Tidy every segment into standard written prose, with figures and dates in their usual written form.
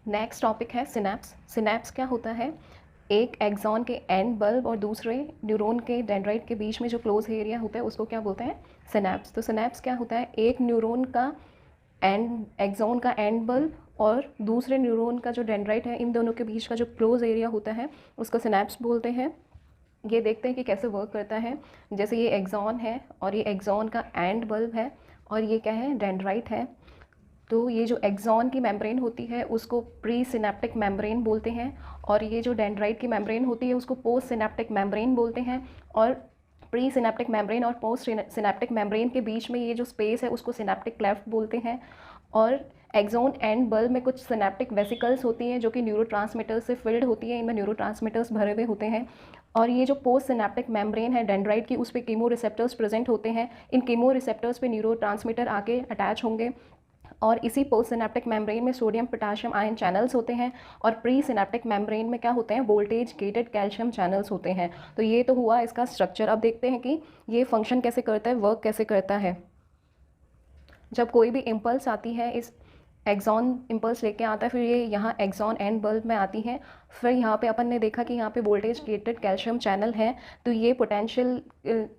Next topic है synapse. Synapse क्या होता है? एक एक्सॉन के एंड बल्ब और दूसरे न्यूरॉन के डेंड्राइट के बीच में जो क्लोज एरिया होता है उसको क्या बोलते हैं? सिनैप्स। तो सिनैप्स क्या होता है? एक न्यूरॉन का एंड एक्सॉन का एंड बल्ब और दूसरे न्यूरॉन का जो डेंड्राइट है, इन दोनों के बीच का जो क्लोज एरिया होता है उसको सिनैप्स बोलते हैं। ये देखते हैं कि कैसे वर्क करता है। जैसे ये एक्सॉन है और ये एक्सॉन का एंड बल्ब है और ये क्या है? डेंड्राइट है। तो ये जो एक्सॉन की मेम्ब्रेन होती है उसको प्री सिनेप्टिक मेम्ब्रेन बोलते हैं और ये जो डेंड्राइट की मेम्ब्रेन होती है उसको पोस्ट सिनेप्टिक मेम्ब्रेन बोलते हैं। और प्री सिनेप्टिक मेम्ब्रेन और पोस्ट सिनेप्टिक मेम्ब्रेन के बीच में ये जो स्पेस है उसको सिनेप्टिक क्लेफ्ट बोलते हैं। और एक्सॉन एंड बल्ब में कुछ सिनेप्टिक वेसिकल्स होती हैं जो कि न्यूरोट्रांसमीटर्स से फिल्ड होती है, इनमें न्यूरोट्रांसमीटर्स भरे हुए होते हैं। और ये जो पोस्ट सिनेप्टिक मेम्ब्रेन है डेंड्राइट की, उस पर कीमो रिसेप्टर्स प्रेजेंट होते हैं। इन कीमो रिसेप्टर्स पे न्यूरोट्रांसमीटर आके अटैच होंगे और इसी पोस्ट सिनेप्टिक मेम्ब्रेन में सोडियम पोटाशियम आयन चैनल्स होते हैं और प्री सिनेप्टिक मेम्ब्रेन में क्या होते हैं? वोल्टेज गेटेड कैल्शियम चैनल्स होते हैं। तो ये तो हुआ इसका स्ट्रक्चर। अब देखते हैं कि ये फंक्शन कैसे करता है, वर्क कैसे करता है। जब कोई भी इम्पल्स आती है, इस एक्सॉन इम्पल्स लेके आता है, फिर ये यहाँ एक्सॉन एंड बल्ब में आती है। फिर यहाँ पे अपन ने देखा कि यहाँ पे वोल्टेज गेटेड कैल्शियम चैनल है, तो ये पोटेंशियल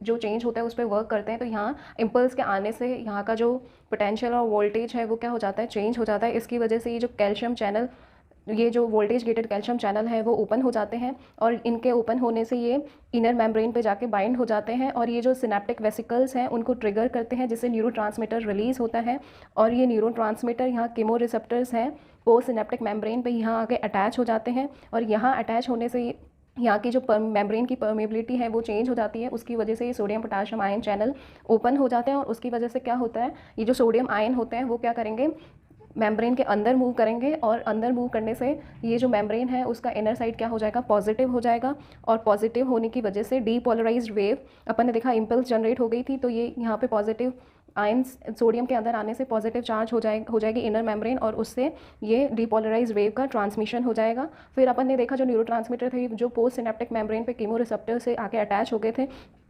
जो चेंज होता है उस पर वर्क करते हैं। तो यहाँ इम्पल्स के आने से यहाँ का जो पोटेंशियल और वोल्टेज है वो क्या हो जाता है? चेंज हो जाता है। इसकी वजह से ये जो कैल्शियम चैनल, ये जो वोल्टेज गेटेड कैल्शियम चैनल है वो ओपन हो जाते हैं और इनके ओपन होने से ये इनर मेम्ब्रेन पे जाके बाइंड हो जाते हैं और ये जो सिनेप्टिक वेसिकल्स हैं उनको ट्रिगर करते हैं, जिससे न्यूरोट्रांसमीटर रिलीज़ होता है। और ये न्यूरोट्रांसमीटर यहाँ कीमो रिसेप्टर्स हैं पोस्ट सिनेप्टिक मेम्ब्रेन पे, यहाँ आके अटैच हो जाते हैं और यहाँ अटैच होने से यहाँ की जो मेम्ब्रेन की परमेबिलिटी है वो चेंज हो जाती है। उसकी वजह से ये sodium potassium ion channel open हो जाते हैं और उसकी वजह से क्या होता है? ये जो सोडियम आयन होते हैं वो क्या करेंगे? मेम्ब्रेन के अंदर मूव करेंगे और अंदर मूव करने से ये जो मेम्ब्रेन है उसका इनर साइड क्या हो जाएगा? पॉजिटिव हो जाएगा। और पॉजिटिव होने की वजह से डीपोलराइज्ड वेव, अपन ने देखा इम्पल्स जनरेट हो गई थी, तो ये यहाँ पे पॉजिटिव आयंस सोडियम के अंदर आने से पॉजिटिव चार्ज हो जाएगी इनर मेम्ब्रेन और उससे ये डीपोलराइज्ड वेव का ट्रांसमिशन हो जाएगा। फिर अपन ने देखा जो न्यूरोट्रांसमीटर थे जो पोस्ट सिनेप्टिक मेम्ब्रेन पे कीमो रिसेप्टर से आके अटैच हो गए थे,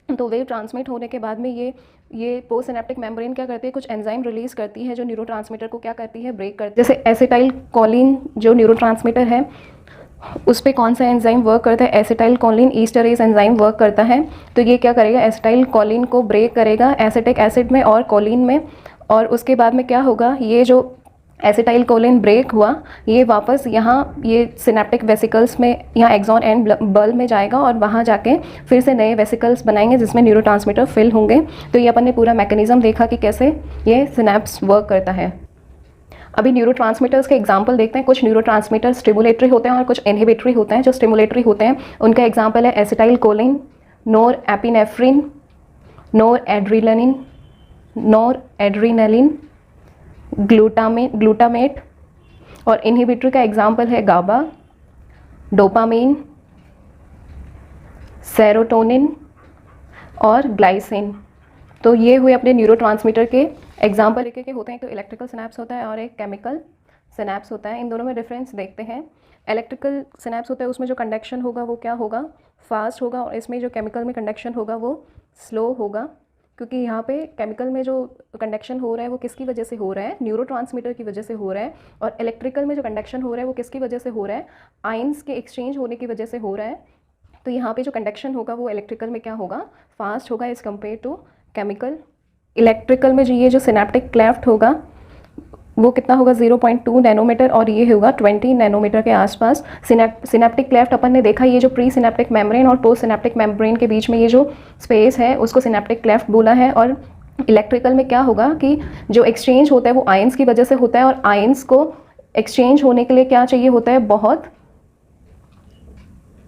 तो वेव ट्रांसमिट होने के बाद में ये पोस्ट सिनेप्टिक मेम्ब्रेन क्या करती है? कुछ एंजाइम रिलीज़ करती है जो न्यूरोट्रांसमीटर को क्या करती है? ब्रेक करती है। जैसे एसिटाइल कोलिन जो न्यूरोट्रांसमीटर है उस पर कौन सा एंजाइम वर्क करता है? एसिटाइल कोलिन ईस्टरेज एंजाइम वर्क करता है। तो ये क्या करेगा? एसिटाइल कोलिन को ब्रेक करेगा एसिटिक एसिड में और कोलिन में, और उसके बाद में क्या होगा? ये जो एसिटाइल कोलिन ब्रेक हुआ ये वापस यहाँ ये सिनेप्टिक वेसिकल्स में, यहाँ एक्सॉन एंड बल्ब में जाएगा और वहाँ जाके फिर से नए वेसिकल्स बनाएंगे जिसमें न्यूरोट्रांसमीटर फिल होंगे। तो ये अपन ने पूरा मैकेनिज्म देखा कि कैसे ये सिनैप्स वर्क करता है। अभी न्यूरोट्रांसमीटर्स के एग्जाम्पल देखते हैं। कुछ न्यूरोट्रांसमीटर स्टिमुलेटरी होते हैं और कुछ इनहिबिटरी होते हैं। जो स्टिमुलेटरी होते हैं उनका एग्जाम्पल है एसिटाइल कोलिन, नोर एपिनेफ्रिन, नोर एड्रीनलिन, ग्लूटामेट। और इनहिबिटरी का एग्जाम्पल है गाबा, डोपामीन, सेरोटोनिन और ग्लाइसिन। तो ये हुए अपने न्यूरोट्रांसमीटर के एग्जाम्पल। एक होते हैं, तो इलेक्ट्रिकल सिनैप्स होता है और एक केमिकल सिनैप्स होता है। इन दोनों में डिफरेंस देखते हैं। इलेक्ट्रिकल सिनैप्स होता है उसमें जो कंडक्शन होगा वो क्या होगा? फास्ट होगा, और इसमें जो केमिकल में कंडक्शन होगा वो स्लो होगा। क्योंकि यहाँ पे केमिकल में जो कंडक्शन हो रहा है वो किसकी वजह से हो रहा है? न्यूरोट्रांसमीटर की वजह से हो रहा है। और इलेक्ट्रिकल में जो कंडक्शन हो रहा है वो किसकी वजह से हो रहा है? आयंस के एक्सचेंज होने की वजह से हो रहा है। तो यहाँ पे जो कंडक्शन होगा वो इलेक्ट्रिकल में क्या होगा? फास्ट होगा as compare to chemical. Electrical में जो ये जो सिनेप्टिक क्लेफ्ट होगा वो कितना होगा? 0.2 नैनोमीटर और ये होगा 20 नैनोमीटर के आसपास। सिनेप्टिक क्लेफ्ट अपन ने देखा, ये जो प्री सिनेप्टिक मेम्ब्रेन और पोस्ट सिनेप्टिक मेम्ब्रेन के बीच में ये जो स्पेस है उसको सिनेप्टिक क्लेफ्ट बोला है। और इलेक्ट्रिकल में क्या होगा कि जो एक्सचेंज होता है वो आयंस की वजह से होता है और आयंस को एक्सचेंज होने के लिए क्या चाहिए होता है?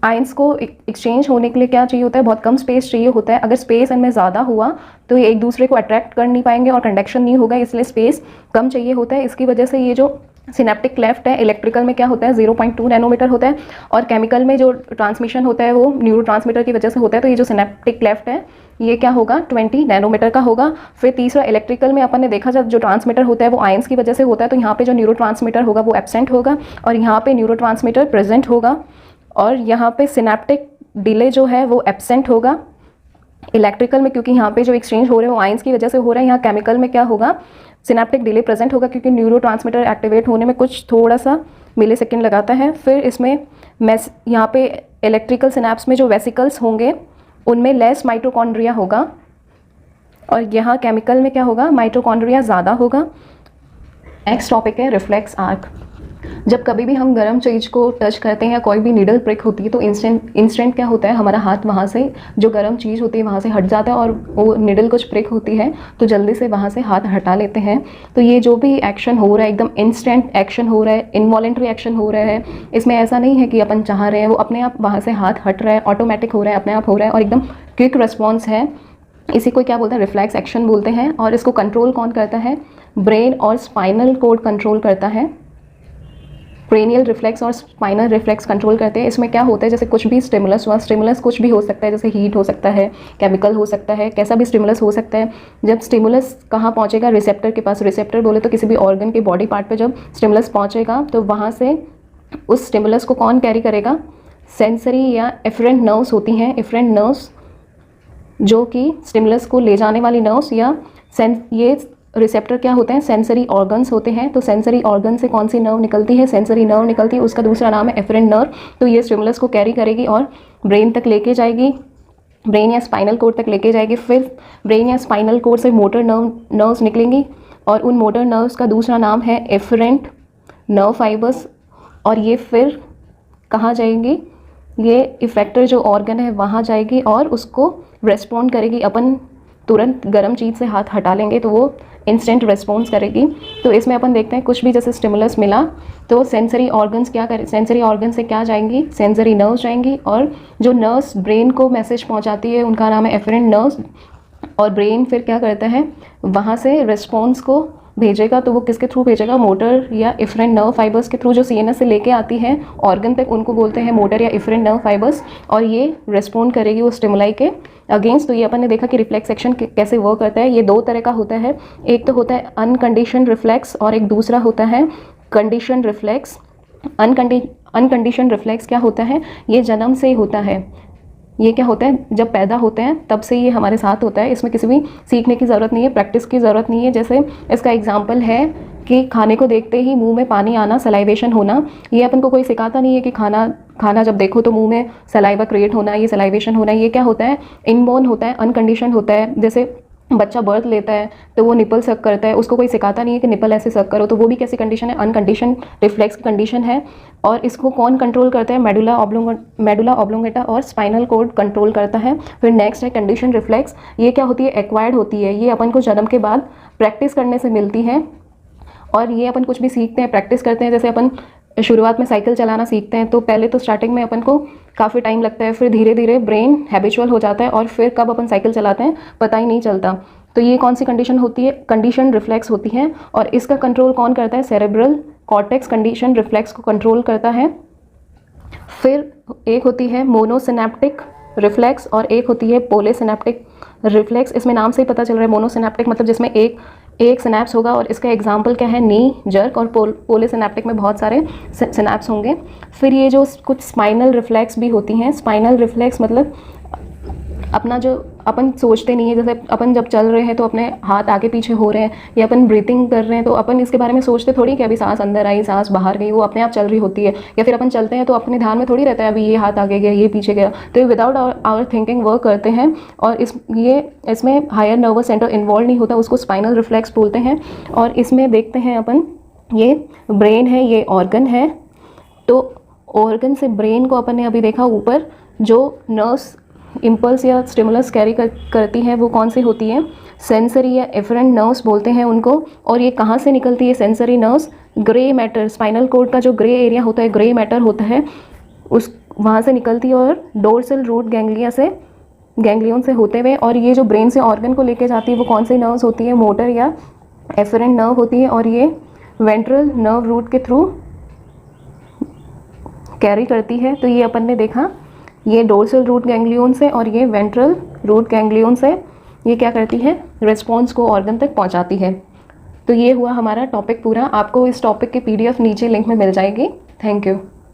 आयंस को एक्सचेंज होने के लिए क्या चाहिए होता है? बहुत कम स्पेस चाहिए होता है। अगर स्पेस इनमें ज़्यादा हुआ तो ये एक दूसरे को अट्रैक्ट कर नहीं पाएंगे और कंडक्शन नहीं होगा, इसलिए स्पेस कम चाहिए होता है। इसकी वजह से ये जो सिनेप्टिक क्लेफ्ट है इलेक्ट्रिकल में क्या होता है? 0.2 नैनोमीटर होता है और केमिकल में जो ट्रांसमिशन होता है वो न्यूरोट्रांसमीटर की वजह से होता है। तो ये जो सिनेप्टिक क्लेफ्ट है ये क्या होगा? 20 नैनोमीटर का होगा। फिर तीसरा, इलेक्ट्रिकल में अपन ने देखा जब जो ट्रांसमीटर होता है वो आयंस की वजह से होता है, तो यहाँ पे जो न्यूरोट्रांसमीटर होगा वो एब्सेंट होगा और यहाँ पे न्यूरोट्रांसमीटर प्रेजेंट होगा। और यहाँ पे सिनेप्टिक डिले जो है वो एब्सेंट होगा इलेक्ट्रिकल में, क्योंकि यहाँ पे जो एक्सचेंज हो रहे हैं वो आयंस की वजह से हो रहा है। यहाँ केमिकल में क्या होगा? सिनेप्टिक डिले प्रेजेंट होगा क्योंकि न्यूरोट्रांसमीटर एक्टिवेट होने में कुछ थोड़ा सा मिलीसेकंड लगाता है। फिर इसमें यहाँ पे इलेक्ट्रिकल सिनेप्स में जो वेसिकल्स होंगे उनमें लेस माइटोकॉन्ड्रिया होगा, और यहाँ केमिकल में क्या होगा, माइटोकॉन्ड्रिया ज़्यादा होगा। नेक्स्ट टॉपिक है रिफ्लेक्स आर्क। जब कभी भी हम गर्म चीज़ को टच करते हैं या कोई भी नीडल प्रिक होती है तो इंस्टेंट क्या होता है, हमारा हाथ वहाँ से जो गर्म चीज़ होती है वहाँ से हट जाता है और वो नीडल कुछ प्रिक होती है तो जल्दी से वहाँ से हाथ हटा लेते हैं। तो ये जो भी एक्शन हो रहा है एकदम इंस्टेंट एक्शन हो रहा है, इनवॉलेंट्री एक्शन हो रहा है। इसमें ऐसा नहीं है कि अपन चाह रहे हैं, वो अपने आप वहाँ से हाथ हट रहा है, ऑटोमेटिक हो रहा है, अपने आप हो रहा है और एकदम क्विक रिस्पॉन्स है। इसी को क्या बोलते हैं, रिफ्लेक्स एक्शन बोलते हैं। और इसको कंट्रोल कौन करता है, ब्रेन और स्पाइनल कोड कंट्रोल करता है। क्रेनियल रिफ्लेक्स और स्पाइनल रिफ्लेक्स कंट्रोल करते हैं। इसमें क्या होता है, जैसे कुछ भी स्टिमुलस हुआ, स्टिमुलस कुछ भी हो सकता है, जैसे हीट हो सकता है, केमिकल हो सकता है, कैसा भी स्टिमुलस हो सकता है। जब स्टिमुलस कहाँ पहुँचेगा, रिसेप्टर के पास। रिसेप्टर बोले तो किसी भी ऑर्गन के बॉडी पार्ट पे जब स्टिमुलस पहुँचेगा तो वहाँ से उस स्टिमुलस को कौन कैरी करेगा, सेंसरी या एफरेंट नर्व्स होती हैं। एफरेंट नर्व्स जो कि स्टिमुलस को ले जाने वाली नर्व्स, या ये रिसेप्टर क्या होते हैं, सेंसरी ऑर्गन्स होते हैं। तो सेंसरी ऑर्गन से कौन सी नर्व निकलती है, सेंसरी नर्व निकलती है, उसका दूसरा नाम है एफरेंट नर्व। तो ये स्टिमुलस को कैरी करेगी और ब्रेन तक लेके जाएगी, ब्रेन या स्पाइनल कोड तक लेके जाएगी। फिर ब्रेन या स्पाइनल कोड से मोटर नर्व्स निकलेंगी और उन मोटर नर्व्स का दूसरा नाम है एफरेंट नर्व फाइबर्स। और ये फिर कहाँ जाएंगी, ये इफेक्टर जो ऑर्गन है वहाँ जाएगी और उसको रेस्पॉन्ड करेगी। अपन तुरंत गर्म चीज़ से हाथ हटा लेंगे तो वो इंस्टेंट रेस्पॉन्स करेगी। तो इसमें अपन देखते हैं कुछ भी जैसे स्टिमुलस मिला तो सेंसरी ऑर्गन्स क्या करें, सेंसरी ऑर्गन से क्या जाएंगी, सेंसरी नर्व्स जाएंगी और जो नर्व्स ब्रेन को मैसेज पहुंचाती है उनका नाम है एफरेंट नर्व्स। और ब्रेन फिर क्या करता है, वहाँ से रिस्पॉन्स को भेजेगा। तो वो किसके थ्रू भेजेगा, मोटर या इफरेंट नर्व फाइबर्स के थ्रू, जो सीएनएस से लेके आती है ऑर्गन तक, उनको बोलते हैं मोटर या इफरेंट नर्व फाइबर्स। और ये रेस्पॉन्ड करेगी उस स्टिमुलाई के अगेंस्ट। तो ये अपन ने देखा कि रिफ्लेक्स एक्शन कैसे वर्क करता है। ये दो तरह का होता है, एक तो होता है अनकंडीशन रिफ्लेक्स और एक दूसरा होता है कंडीशन रिफ्लेक्स। अनकंडीशन रिफ्लेक्स क्या होता है, ये जन्म से ही होता है। ये क्या होता है, जब पैदा होते हैं तब से ये हमारे साथ होता है। इसमें किसी भी सीखने की ज़रूरत नहीं है, प्रैक्टिस की ज़रूरत नहीं है। जैसे इसका एग्जांपल है कि खाने को देखते ही मुंह में पानी आना, सलाइवेशन होना। ये अपन को कोई सिखाता नहीं है कि खाना जब देखो तो मुंह में सलाइवा क्रिएट होना, ये सलाइवेशन होना, ये क्या होता है, इनबोर्न होता है, अनकंडीशन होता है। जैसे बच्चा बर्थ लेता है तो वो निपल सक करता है, उसको कोई सिखाता नहीं है कि निपल ऐसे सक करो, तो वो भी कैसी कंडीशन है, अनकंडीशन रिफ्लेक्स की कंडीशन है। और इसको कौन कंट्रोल करता है, मेडुला ऑब्लोंगेटा और स्पाइनल कोड कंट्रोल करता है। फिर नेक्स्ट है कंडीशन रिफ्लेक्स। ये क्या होती है, एक्वायर्ड होती है। ये अपन को जन्म के बाद प्रैक्टिस करने से मिलती है। और ये अपन कुछ भी सीखते हैं, प्रैक्टिस करते हैं। जैसे अपन शुरुआत में साइकिल चलाना सीखते हैं तो पहले तो स्टार्टिंग में अपन को काफ़ी टाइम लगता है, फिर धीरे धीरे ब्रेन हैबिचुअल हो जाता है और फिर कब अपन साइकिल चलाते हैं पता ही नहीं चलता। तो ये कौन सी कंडीशन होती है, कंडीशन रिफ्लेक्स होती है। और इसका कंट्रोल कौन करता है, सेरेब्रल कॉर्टेक्स कंडीशन रिफ्लेक्स को कंट्रोल करता है। फिर एक होती है मोनोसिनेप्टिक रिफ्लेक्स और एक होती है पोलीसिनेप्टिक रिफ्लेक्स। इसमें नाम से ही पता चल रहा है, मोनोसिनेप्टिक मतलब जिसमें एक सिनेप्स होगा। और इसका एग्जांपल क्या है, नी जर्क। और पोलीसिनेप्टिक में बहुत सारे सिनेप्स होंगे। फिर ये जो कुछ स्पाइनल रिफ्लेक्स भी होती हैं। स्पाइनल रिफ्लेक्स मतलब अपना जो अपन सोचते नहीं है, जैसे अपन जब चल रहे हैं तो अपने हाथ आगे पीछे हो रहे हैं, या अपन ब्रीथिंग कर रहे हैं तो अपन इसके बारे में सोचते थोड़ी कि अभी सांस अंदर आई, सांस बाहर गई, वो अपने आप चल रही होती है। या फिर अपन चलते हैं तो अपने ध्यान में थोड़ी रहता है अभी ये हाथ आगे गया, ये पीछे गया। तो ये विदाउट आवर थिंकिंग वर्क करते हैं। और इसमें हायर नर्वस सेंटर इन्वॉल्व नहीं होता, उसको स्पाइनल रिफ्लेक्स बोलते हैं। और इसमें देखते हैं अपन, ये ब्रेन है, ये ऑर्गन है। तो ऑर्गन से ब्रेन को अपन ने अभी देखा ऊपर, जो नर्व्स इम्पल्स या स्टिमुलस कैरी करती हैं वो कौन सी होती हैं, सेंसरी या एफरेंट नर्व्स बोलते हैं उनको। और ये कहाँ से निकलती है sensory nerves, grey matter, spinal cord का जो ग्रे एरिया होता है, ग्रे मैटर होता है, उस वहाँ से निकलती है और डोर्सल रूट गैंग्लियन से होते हुए। और ये जो ब्रेन से ऑर्गन को लेके जाती है वो कौन सी नर्व्स होती है, मोटर या एफरेंट नर्व होती है। और ये वेंट्रल नर्व रूट के थ्रू कैरी करती है। तो ये अपन ने देखा, ये डोर्सल रूट गैंग्लियन से और ये वेंट्रल रूट गैंग्लियन से ये क्या करती है, रिस्पॉन्स को ऑर्गन तक पहुंचाती है। तो ये हुआ हमारा टॉपिक पूरा। आपको इस टॉपिक की PDF नीचे लिंक में मिल जाएगी। Thank you.